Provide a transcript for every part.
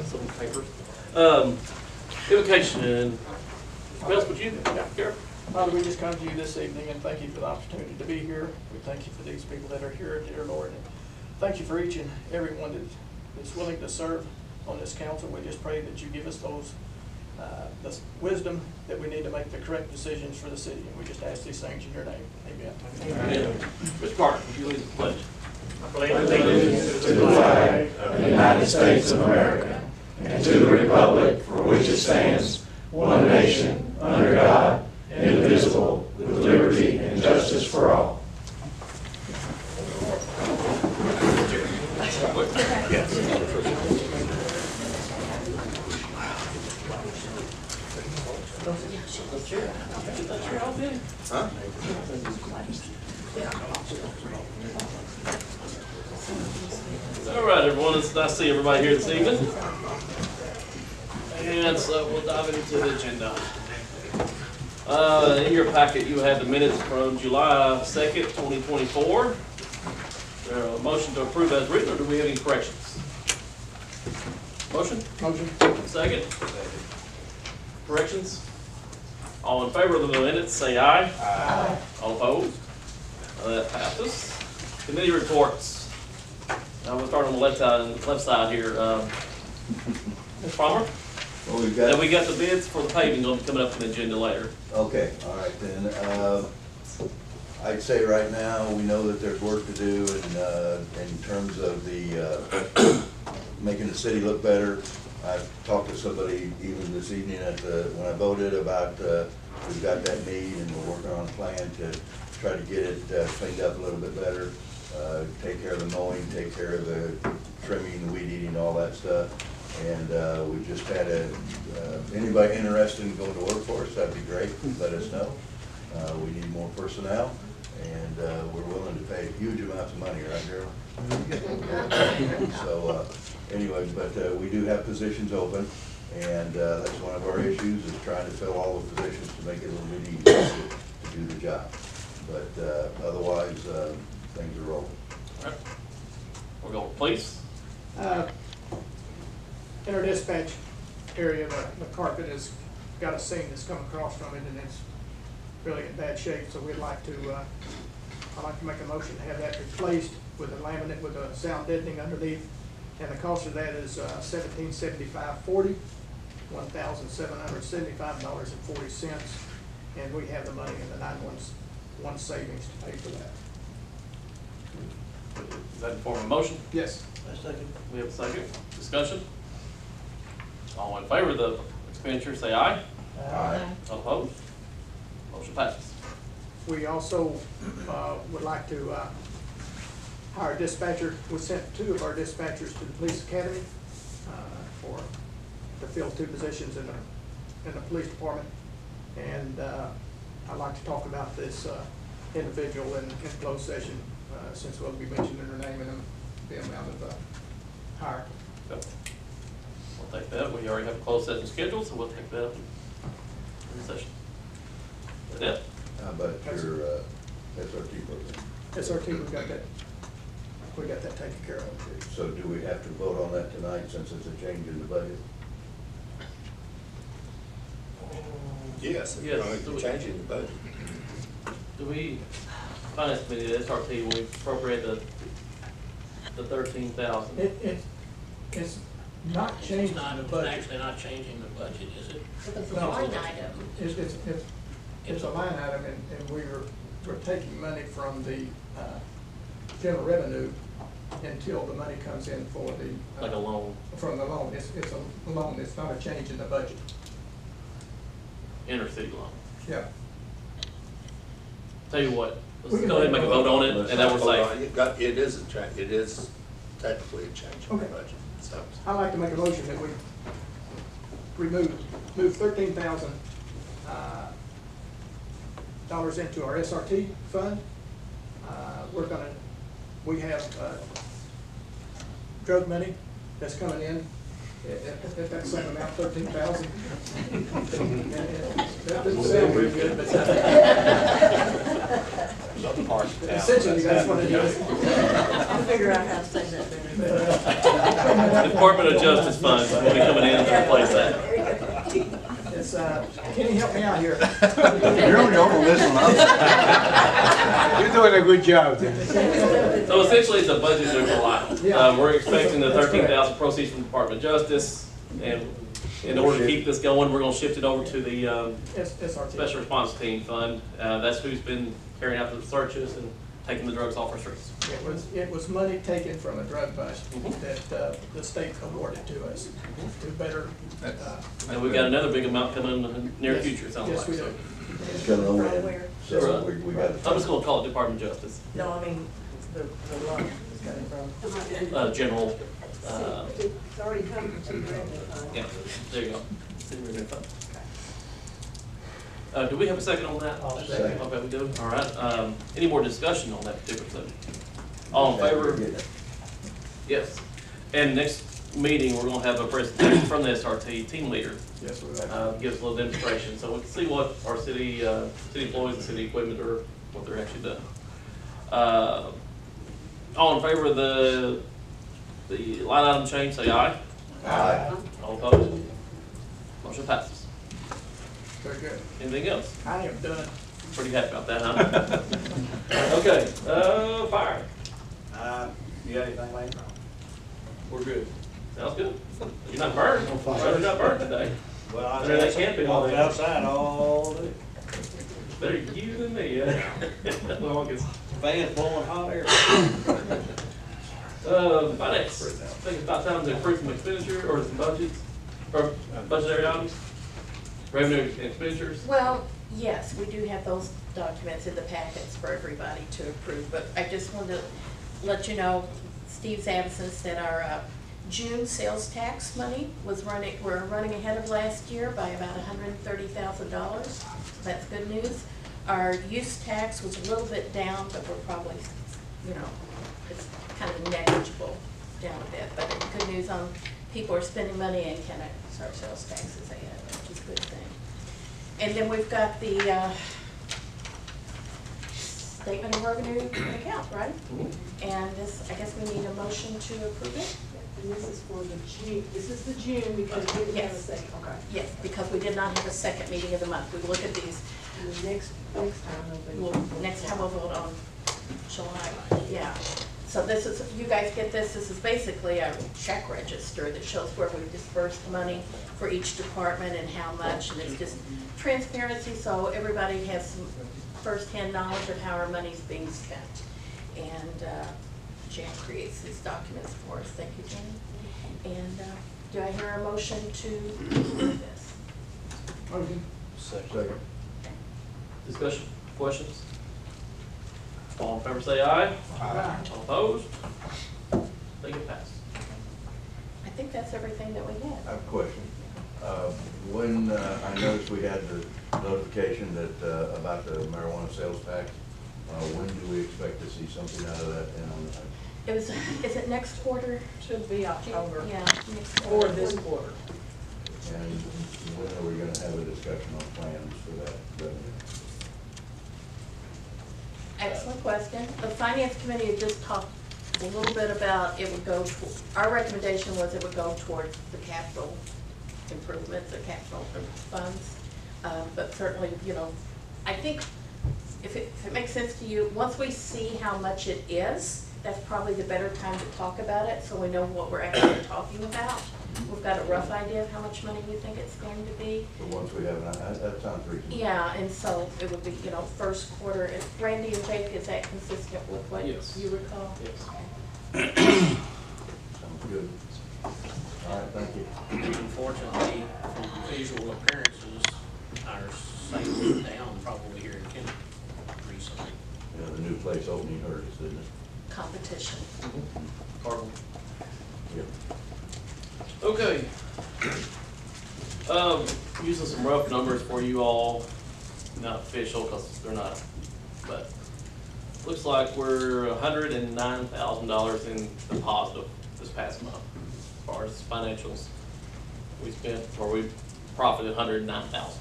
Some papers. Invocation. Wes, would you? Here. Father, we just come to you this evening and thank you for the opportunity to be here. We thank you for these people that are here, dear Lord. And thank you for each and every one that's willing to serve on this council. We just pray that you give us the wisdom that we need to make the correct decisions for the city. And we just ask these things in your name. Amen. Amen. Mr. Carter, would you lead the pledge? I pledge allegiance to the flag of the United States of America and to the republic for which it stands, one nation, under God, indivisible, with liberty and justice for all. Huh? All right, everyone. It's nice to see everybody here this evening. And so we'll dive into the agenda. In your packet, you have the minutes from July 2nd, 2024. Is there a motion to approve as written, or do we have any corrections? Motion? Motion. Second? Corrections? All in favor of the minutes, say aye. Aye. All opposed? That passes. Committee reports. Now we'll start on the left side here. Ms. Palmer? Well, And we got the bids for the paving coming up on the agenda later. Okay, all right then. I'd say right now, we know that there's work to do in terms of the making the city look better. I've talked to somebody even this evening when I voted about, we've got that need and we're working on a plan to try to get it cleaned up a little bit better. Take care of the mowing, take care of the trimming, the weed eating, all that stuff. And we just had anybody interested in going to work for us, that'd be great, let us know. We need more personnel, and we're willing to pay huge amounts of money, right, Gerald? So anyway, but we do have positions open, and that's one of our issues, is trying to fill all the positions to make it a little bit easier to do the job. But otherwise, things are rolling. All right. We'll go with police. In our dispatch area, the carpet has got a seam that's come across from it, and it's really in bad shape. So we'd like to, I'd like to make a motion to have that replaced with a laminate with a sound deadening underneath. And the cost of that is $1,775.40, $1,775.40, and we have the money in the 911 savings to pay for that. Is that in form of a motion? Yes. Second. We have a second. Discussion? All in favor of the expenditure, say aye. Aye. All opposed? Motion passes. We also would like to hire a dispatcher. We sent 2 of our dispatchers to the police academy to fill 2 positions in the police department. And I'd like to talk about this individual in closed session, since we'll be mentioning her name and the amount of hire. Okay. We'll take that. We already have a closed session scheduled, so we'll take that up in session. Is that it? How about your SRT program? SRT, we got that taken care of. So do we have to vote on that tonight since it's a change in the budget? Yes, Yes. we're changing the budget. Do we, Finance Committee, the SRT, will we appropriate the 13,000? It's not changing the budget. It's actually not changing the budget, is it? It's a line item. It's a line item, and we're taking money from the general revenue until the money comes in for the Like a loan? From the loan. It's a loan. It's not a change in the budget. Intercity loan. Yeah. Tell you what, let's go ahead and make a vote on it, and then we're safe. It is technically a change in the Okay. budget. So I'd like to make a motion that we move $13,000 dollars into our SRT fund. We have drug money that's coming in at that same amount, 13,000. That doesn't sound very good, but essentially that's what it is. I'll figure out how to say that better. Department of Justice funds will be coming in to replace that. It's, Kenny, help me out here. You're on your own on this one. You're doing a good job, Tim. So essentially, it's a budget neutral line. Yeah. We're expecting the That's 13,000 proceeds from the Department of Justice, and in order to keep this going, we're gonna shift it over to the SRT. Special Response Team Fund. That's who's been carrying out the searches and taking the drugs off our streets. It was money taken from a drug bust Mhm. that the state awarded to us to better. And we've got another big amount coming in the near Yes. future, it sounds Yes, like. we So. do. It's gonna From win, where? so we got. I'm just gonna call it Department of Justice, No, I mean, the loan is coming from. general, It's already come from City Revenue Fund. yeah, there you go. City Revenue Fund. Do we have a second on that? Second. Okay, we do, all right. Any more discussion on that particular subject? All in favor? Yes. And next meeting, we're gonna have a presentation from the SRT team leader. Yes, we will. Give us a little demonstration, so we can see what our city employees and city equipment are, what they're actually doing. All in favor of the line item change, say aye. Aye. All opposed? Motion passes. Very good. Anything else? I am done. Pretty happy about that, huh? Okay, fire. You got anything, Lane? We're good. Sounds good. You're not burned. You're not burned today. Well, I Better that camping all walked day. outside all day. Better you than me, yeah. Well, I guess. Fans blowing hot air. Finance. I think it's about time to approve some expenditure or some budgets, or budgetary items, revenue and expenditures. Well, yes, we do have those documents in the packets for everybody to approve, but I just wanted to let you know, Steve's absence, that our June sales tax money we're running ahead of last year by about $130,000. That's good news. Our use tax was a little bit down, but we're probably, it's kind of negligible down a bit. But good news on people are spending money in Kennett, so our sales taxes ahead, which is a good thing. And then we've got the statement of revenue and account, right? And this, I guess we need a motion to approve it? And this is for the June, this is the June because we didn't have a Yes. second, okay. Yes, because we did not have a second meeting of the month. We look at these, And the next time they'll be. next time we'll vote on July, yeah. So this is, you guys get this is basically a check register that shows where we've dispersed money for each department and how much, and it's just transparency, so everybody has some firsthand knowledge of how our money's being spent. And Jan creates these documents for us. Thank you, Jan. And do I hear a motion to approve this? Motion. Second. Discussion, questions? All in favor say aye. Aye. All opposed? Think it passed. I think that's everything that we I had. have a question. When, I noticed we had the notification that, about the marijuana sales tax, when do we expect to see something out of that? It was, is it next quarter? Should be October. Yeah, next Or quarter. this quarter. And when are we gonna have a discussion on plans for that revenue? Excellent question. The finance committee had just talked a little bit about it would go, our recommendation was it would go towards the capital improvements or capital funds. But certainly, I think if it makes sense to you, once we see how much it is, that's probably the better time to talk about it, so we know what we're actually talking about. We've got a rough idea of how much money we think it's going to be. But once we have, that sounds reasonable. Yeah, and so it would be, first quarter. Randy and Jake, is that consistent with what Yes. you recall? Yes. Sounds good. All right, thank you. Unfortunately, from visual appearances, our sales are down probably here in Kennett recently. Yeah, the new place opening hurt us, didn't it? Competition. Cardinal. Yeah. Okay. Using some rough numbers for you all, not official because they're not, but looks like we're $109,000 in the positive this past month as far as financials. We spent, or we profited $109,000.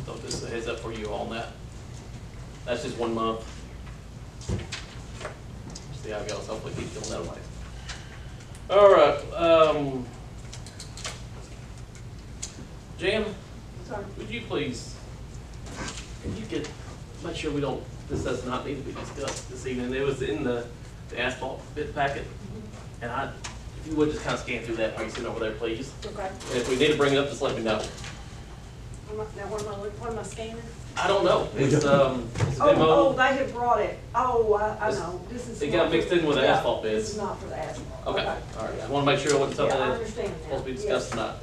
So just a heads up for you on that. That's just 1 month. See how it goes. Hopefully keep going that way. All right, Jan, Sorry. would you please, can you make sure we don't, this does not need to be discussed this evening. It was in the asphalt bid packet. And if you would just kind of scan through that while you're sitting over there, please. Okay. And if we need to bring it up, just let me know. Now, what am I scanning? I don't know. It's a Oh, demo. they had brought it. Oh, I know. This is. It got mixed in with the Yeah, asphalt This bids. is not for the asphalt. Okay, all right. I want to make sure it wasn't something Yeah, I that's understand supposed to be now. discussed Yes. tonight.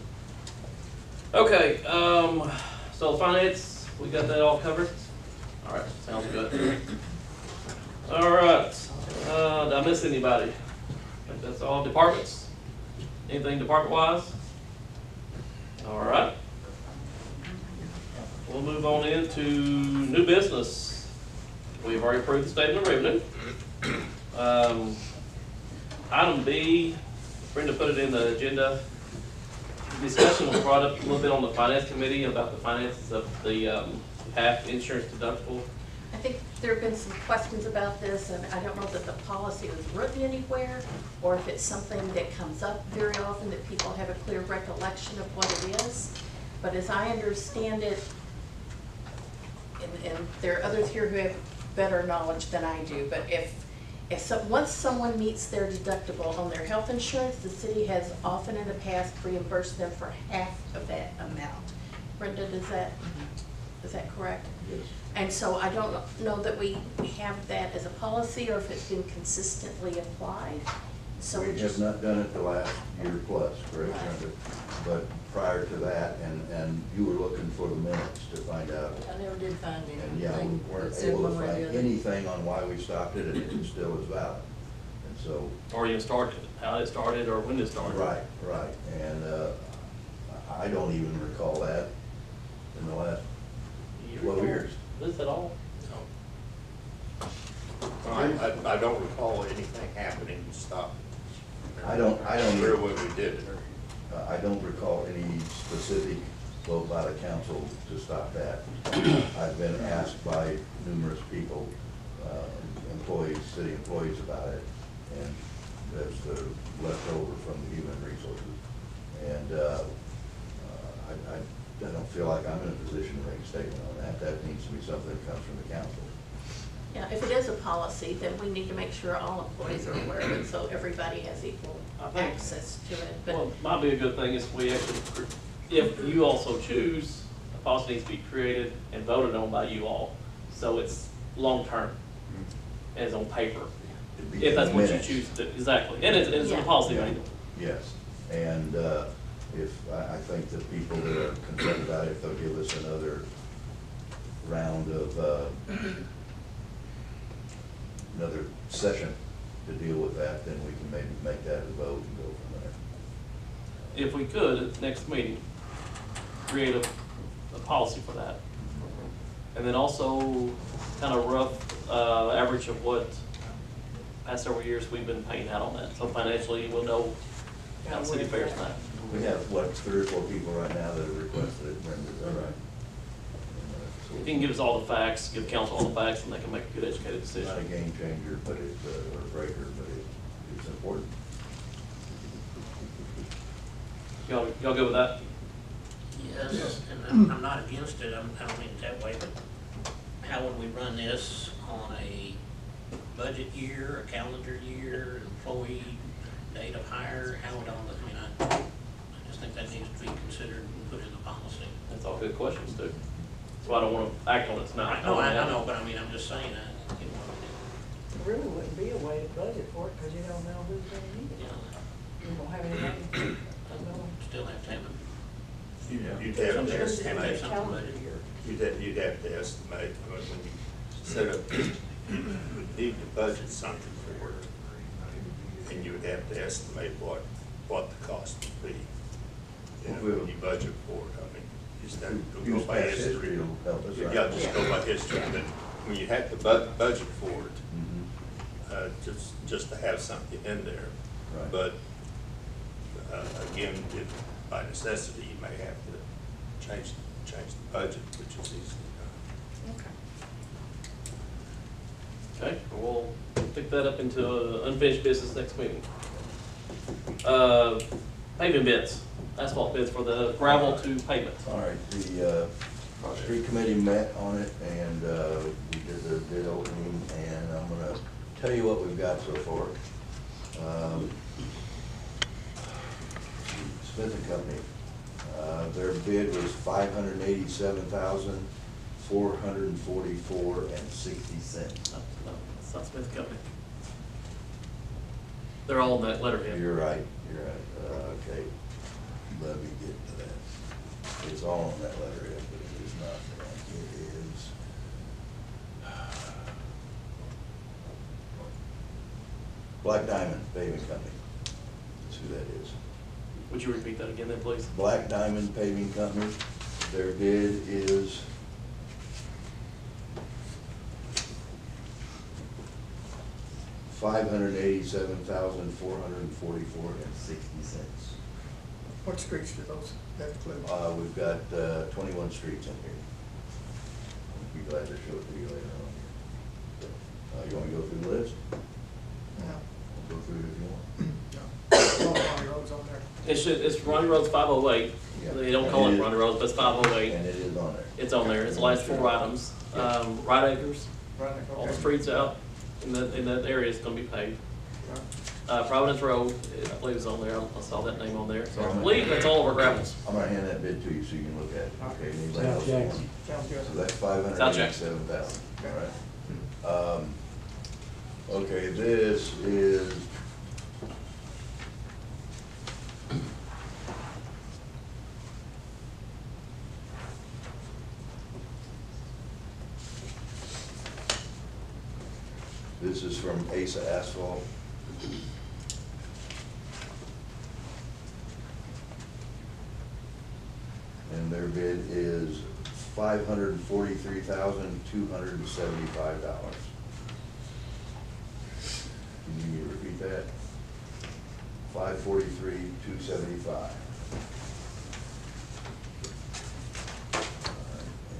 Okay, so finance, we got that all covered? All right, sounds good. All right, did I miss anybody? I think that's all departments. Anything department-wise? All right. We'll move on into new business. We've already approved the statement of revenue. Item B, Brenda put it in the agenda. Discussion was brought up a little bit on the finance committee about the finances of the half insurance deductible. I think there have been some questions about this, and I don't know that the policy was written anywhere, or if it's something that comes up very often that people have a clear recollection of what it is. But as I understand it, and there are others here who have better knowledge than I do, but once someone meets their deductible on their health insurance, the city has often in the past reimbursed them for half of that amount. Brenda, is that correct? Yes. And so I don't know that we have that as a policy or if it's been consistently applied. So We have not done it the last year plus, correct, Brenda? But prior to that, and you were looking for the minutes to find out. I never did find anything. And yeah, we weren't that said able to one way or the find other. anything on why we stopped it, and it still is valid. And so, Or even started, how it started or when it started. right, and I don't even recall that in the last 12 years. This at all? I don't recall anything happening to stop. I don't Sure either. when we did it. I don't recall any specific vote by the council to stop that. I've been asked by numerous people, employees, city employees about it, and that's the leftover from the human resources. And I don't feel like I'm in a position to make a statement on that. That needs to be something that comes from the council. yeah, if it is a policy, then we need to make sure all employees are aware of it, so everybody has equal I think- access to it. But Well, might be a good thing is we actually, if you also choose, a policy needs to be created and voted on by you all. So it's long-term, as on paper, It'd be if that's what you minutes. choose to do, exactly. And it's a Yeah. policy Yeah. manual. Yes, and I think the people that are concerned about it, if they'll give us another round of, another session to deal with that, then we can maybe make that a vote and go from there. If we could, at the next meeting, create a policy for that. And then also, kind of rough average of what past several years we've been paying out on that. So financially, we'll know how the city fares now. We have, what, 3 or 4 people right now that have requested it, Brenda, is that right? If you can give us all the facts, give council all the facts, and they can make a good educated It's not a decision. game changer, but it's, or a breaker, but it's important. Y'all good with that? Yes, and I'm not against it, I don't mean it that way, but how would we run this on a budget year, a calendar year, employee date of hire, how would all that, I just think that needs to be considered and put in the policy. That's all good questions, too. That's why I don't want to act on it tonight. I know, but I mean, I'm just saying, you know, There really wouldn't be a way to budget for it, because you don't know who's gonna need you it. know, You don't have anything, still have to have it. You'd have to Some years estimate, have something budget year. you'd have to estimate, when you set up, you would need to budget something for it. And you would have to estimate what the cost would be. You know, when you budget for it, I mean, you just have to go Use by past history history. will help us, You right? gotta just go by history, but when you have to budget for it, Mhm. just to have something in there. Right. But, again, if by necessity, you may have to change the budget, which is easily done. Okay. Okay, we'll pick that up into unfinished business next meeting. Paving bids, asphalt bids for the gravel to pavement. All right, the street committee met on it, and we did the bid opening, and I'm gonna tell you what we've got so far. Smith and Company, their bid was $587,444.60. No, it's not Smith Company. They're all in that letterhead. You're right, okay, let me get to that. It's all on that letterhead, but it is not that, it is. Black Diamond Paving Company, that's who that is. Would you repeat that again then, please? Black Diamond Paving Company, their bid is $587,444.60. What streets do those that include? We've got 21 streets in here. I'll be glad to show it to you later on. You want to go through the list? No. I'll go through it if you want. No. All County roads on there. It's Ronnie Road's 508. Yeah. They don't call it Ronnie Road, but it's 508. And it is on there. It's on there. It's the last four items. Right Acres, Right, all the okay. streets out in that area is gonna be paved. Providence Road, I believe is on there. I saw that name on there. So I believe that's all of our gravels. I'm gonna hand that bid to you so you can look at it. Okay, anybody else? South want? Sounds good. So that's South Jackson. $587,000, all right? Okay, this is from Asa Asphalt. And their bid is $543,275. Can you repeat that? $543,275.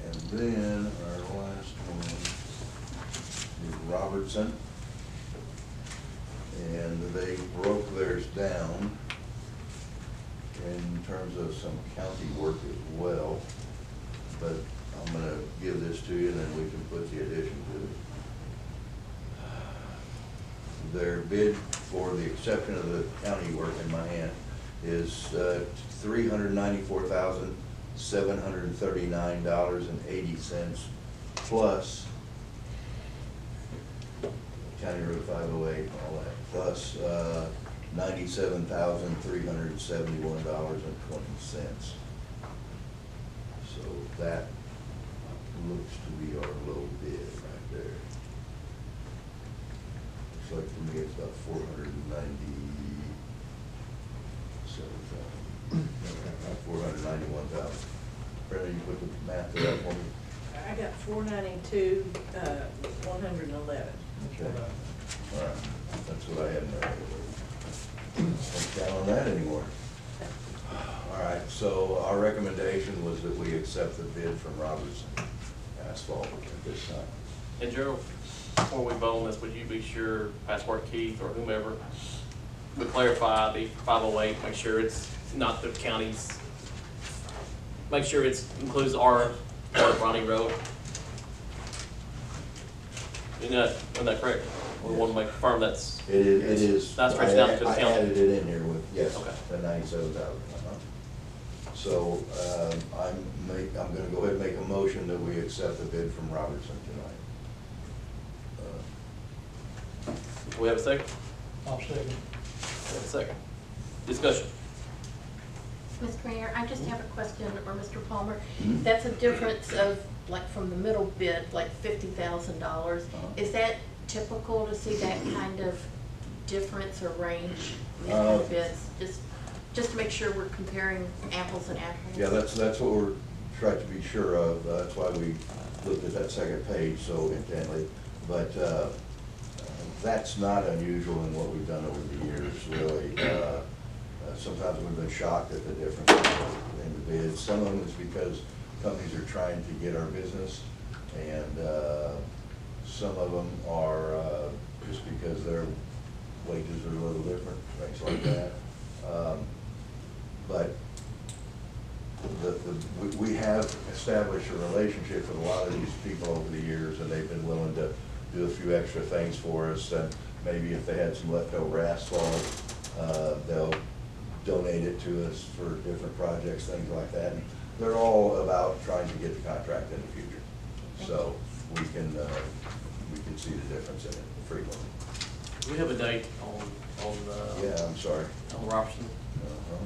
And then our last one is Robertson. And they broke theirs down in terms of some county work as well. But I'm gonna give this to you and then we can put the addition to it. Their bid, for the exception of the county work in my hand, is $394,739.80 plus County Road 508 and all that, plus $97,371.20. So that looks to be our low bid right there. Looks like to me it's about $491,000. Brenda, you put the math to that for me? I got 492, 111. Okay. All right, that's what I had in there. Don't count on that anymore. All right, so our recommendation was that we accept the bid from Robertson Asphalt at this time. And Gerald, before we vote on this, would you be sure, Passport Keith or whomever, would clarify the 508, make sure it's not the county's, make sure it includes our part of Ronnie Road? Isn't that correct? We want to make firm that's. It is. That's stretched down to the I county. added it in here with, yes, Okay. the 97,000. So I'm gonna go ahead and make a motion that we accept the bid from Robertson tonight. We have a second? I'll second. We have a second. Discussion. Mr. Mayor, I just have a question, or Mr. Palmer. Mhm. That's a difference of, like, from the middle bid, like $50,000. Is that typical to see that kind of difference or range in these kind of bids? Just to make sure we're comparing apples and apples? Yeah, that's what we're trying to be sure of. That's why we looked at that second page so intently. But that's not unusual in what we've done over the years, really. Sometimes we've been shocked at the difference in the bids. Some of them is because companies are trying to get our business, and some of them are just because their wages are a little different, things like that. established a relationship with a lot of these people over the years, and they've been willing to do a few extra things for us. And maybe if they had some leftover asphalt, they'll donate it to us for different projects, things like that. And they're all about trying to get the contract in the future. So we can see the difference in it frequently. Do we have a date on Yeah, I'm sorry. on Robertson? Uh-huh.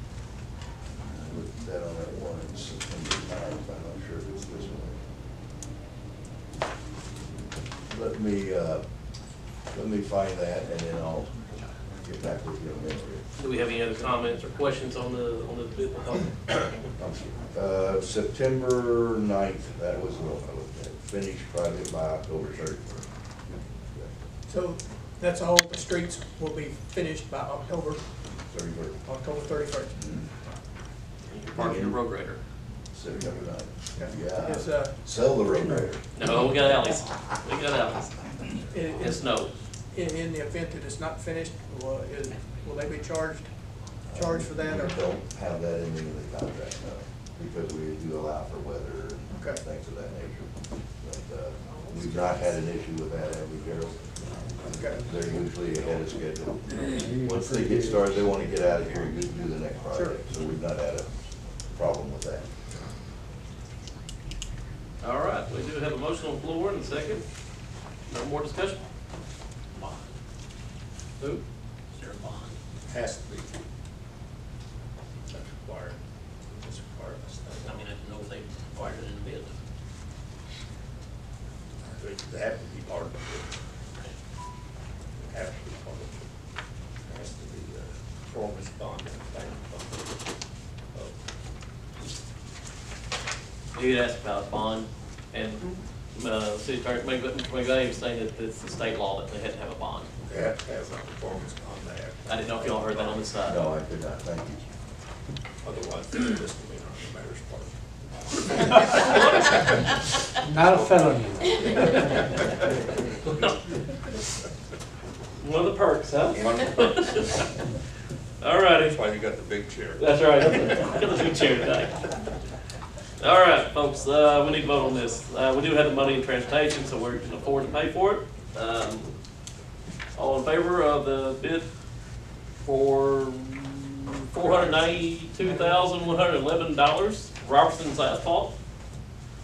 I looked at that on that one in September 9th, I'm not sure if it's this one. Let me find that, and then I'll get back with you in a minute. Do we have any other comments or questions on the bid proposal? September 9th, that was the one I looked at. Finished project by October 31st. So that's all the streets will be finished by October 31st. 31st. You're parking your road grader. September 9th. Is, Yeah. Sell the road grader. No, we got alleys. We got alleys. in- And snow. in the event that it's not finished, will they be charged for that, or? We don't have that in the contract, no, because we do allow for weather and Okay. things of that nature. But we've not had an issue with that, have we, Gerald? Okay. They're usually ahead of schedule. Once they get started, they want to get out of here and do the next project, so we've not had a problem with that. All right, we do have a motion on the floor and a second. No more discussion? Bond. Who? Is there a bond? Has to be. That's required. It's required. I mean, I don't know if they required it in the bid. They have to be part of it. Have to be part of it. There has to be a performance bond and a bank bond. You had asked about a bond, and City Attorney McVeigh was saying that it's the state law that they had to have a bond. They have to have a performance bond there. I didn't know if y'all heard that on this side. No, I could not, thank you. Otherwise, they're misdemeanor on the mayor's part. Not a felony. One of the perks, huh? All righty. That's why you got the big chair. That's right. Got the big chair today. All right, folks, we need to vote on this. We do have the money in transportation, so we can afford to pay for it. All in favor of the bid for $492,111, Robertson's Asphalt?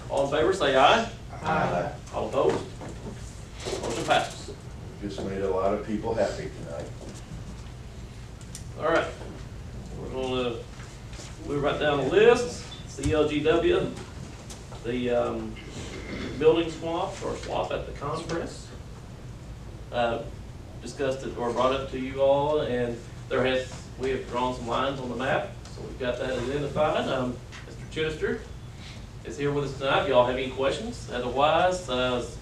All in favor, say aye. Aye. All opposed? Motion passes. Just made a lot of people happy tonight. All right, we're gonna move right down the list. CLGW, the building swap at the Congress. Discussed it or brought it to you all, and we have drawn some lines on the map, so we've got that identified. Mr. Chittister is here with us tonight. If y'all have any questions, otherwise, it's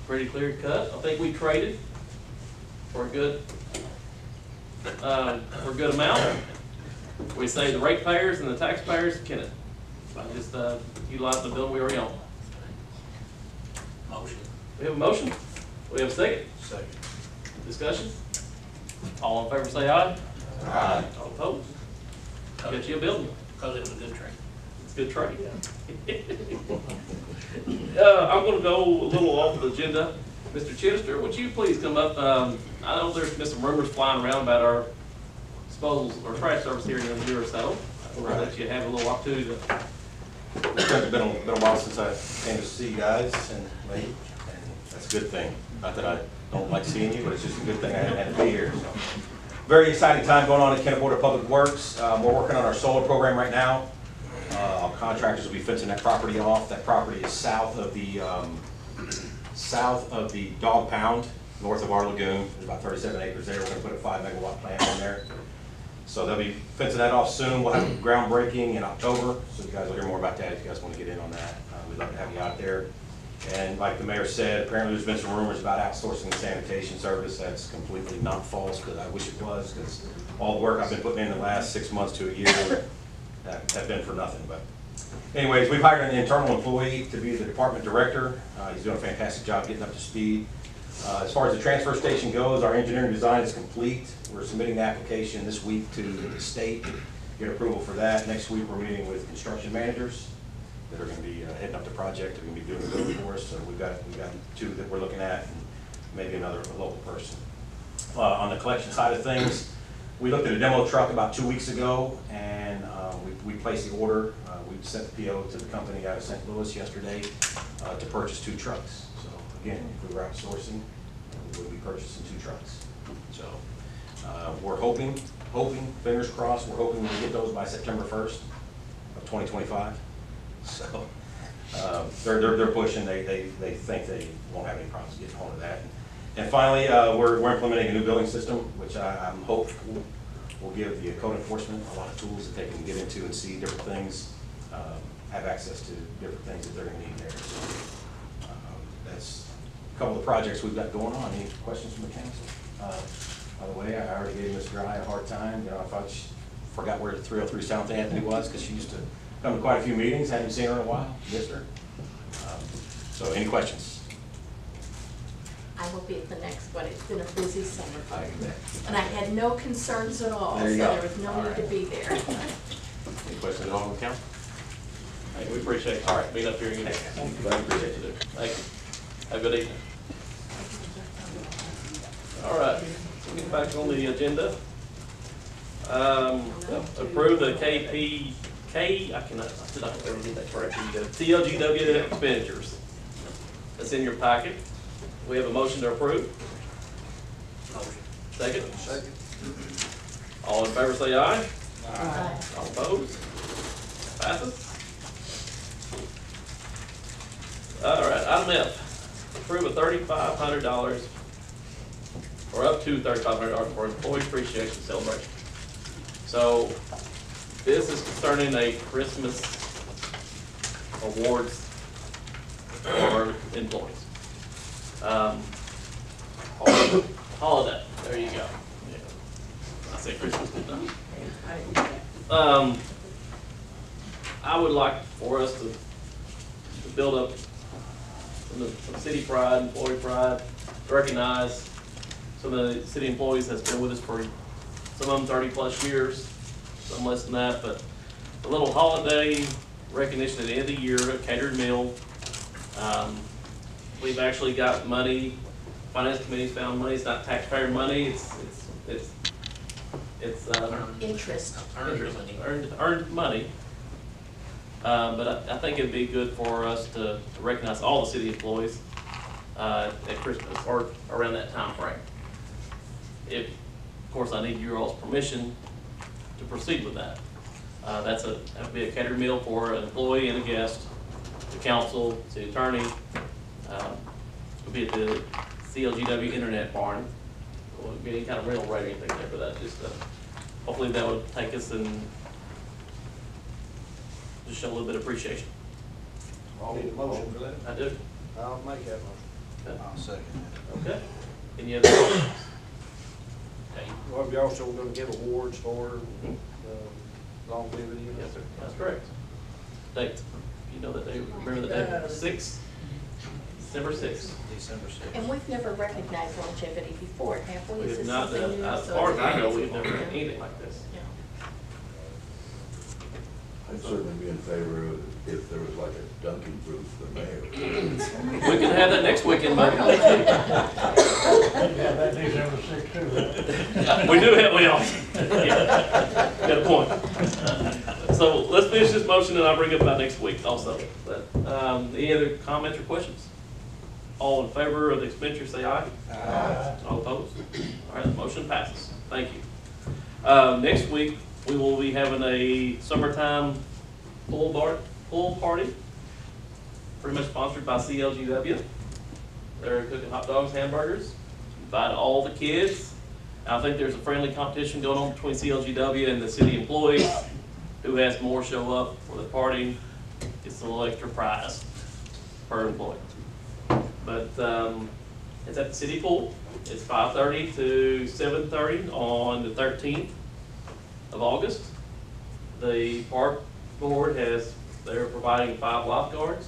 pretty clear cut. I think we traded for a good amount. We save the ratepayers and the taxpayers of Kennett by just utilizing the building we already own. Motion. We have a motion. We have a second. Second. Discussion. All in favor say aye. Aye. All opposed? Get you a building. Because it was a good trade. It's a good trade. I'm gonna go a little off the agenda. Mr. Chittister, would you please come up? I know there's been some rumors flying around about our disposals or trash service here in a year or so. I'll let you have a little opportunity to. It's been a while since I came to see you guys and late, and that's a good thing. Not that I don't like seeing you, but it's just a good thing I had to be here. So, very exciting time going on at Kennett Board of Public Works. We're working on our solar program right now. Our contractors will be fencing that property off. That property is south of the dog pound, north of our lagoon. There's about 37 acres there. We're going to put a 5 megawatt plant in there. So they'll be fencing that off soon. We'll have groundbreaking in October, so you guys will hear more about that if you guys want to get in on that. We'd love to have you out there. And like the mayor said, apparently there's been some rumors about outsourcing the sanitation service. That's completely not false, because I wish it was, because all the work I've been putting in the last 6 months to a year have been for nothing. But anyways, we've hired an internal employee to be the department director. He's doing a fantastic job getting up to speed. As far as the transfer station goes, our engineering design is complete. We're submitting the application this week to the state, get approval for that. Next week, we're meeting with construction managers that are gonna be heading up the project, they're gonna be doing the building for us. So we've got 2 that we're looking at, and maybe another local person. On the collection side of things, we looked at a demo truck about 2 weeks ago, and we placed the order. We sent the PO to the company out of St. Louis yesterday to purchase 2 trucks. So again, if we were outsourcing, we would be purchasing 2 trucks. So we're hoping, fingers crossed, we're hoping we'll get those by September 1st of 2025. So they're pushing. They think they won't have any problems getting hold of that. And finally, we're implementing a new billing system, which I'm hopeful will give the code enforcement a lot of tools that they can get into and see different things, have access to different things that they're going to need there. So, that's a couple of the projects we've got going on. Any questions from the council? By the way, I already gave Ms. Dry a hard time. You know, I thought she forgot where 303 South Anthony was because she used to come to quite a few meetings. Hadn't seen her in a while. Missed her. So, any questions? I will be at the next one. It's been a busy summer. I bet. And I had no concerns at all, so There you go. there was no All need right. to be there. Any questions at all from council? Hey, we appreciate you being up here again. Appreciate you. Thank you. Have a good evening. All right, we'll get back on the agenda. Approve the I cannot ever get that correct. TLGW expenditures. That's in your packet. We have a motion to approve. Motion. Second? Second. All in favor say aye. Aye. All opposed? Passes. All right, item F, approve a $3,500 or up to $3,500 for employee appreciation celebration. So this is concerning a Christmas awards for employees. Holiday, there you go. Yeah. I say Christmas, didn't I? I would like for us to build up some city pride, employee pride, to recognize some of the city employees that's been with us for some of them 30+ years, some less than that, but a little holiday recognition at the end of the year, a catered meal. We've actually got money, finance committee's found money, it's not taxpayer money, it's Interest. earned money. But I think it'd be good for us to recognize all the city employees at Christmas or around that time frame. If, of course, I need your all's permission to proceed with that. That would be a catered meal for an employee and a guest, the council, city attorney. It'll be at the CLGW Internet Barn. There won't be any kind of rental rate or anything there for that. Just hopefully that would take us and just show a little bit of appreciation. I'll need a motion for that. I do. I'll make that motion. Okay. I'll second it. Okay. Any other questions? Well, we also gonna give awards for Mhm. longevity. Yes, sir. That's correct. Date. You know that day. Remember the day? 6th. December 6th. December 6th. And we've never recognized longevity before, have we? We Is have this not, something new? as So far as it's I know, amazing. we've never had anything like this. Yeah. I'd certainly be in favor of if there was like a Dunkin' booth for the mayor. We can have that next weekend, buddy. Yeah, that December 6th too. We do have, yeah. Got a point. So let's finish this motion and I'll bring it up about next week also. But, any other comments or questions? All in favor of the expenditure, say aye. Aye. All opposed? All right, the motion passes. Thank you. Next week, we will be having a summertime pool party, pretty much sponsored by CLGW. They're cooking hot dogs, hamburgers, invite all the kids. I think there's a friendly competition going on between CLGW and the city employees. Who has more show up for the party gets a little extra prize per employee. But it's at the city pool. It's 5:30 to 7:30 on the 13th of August. The park board they're providing 5 lifeguards.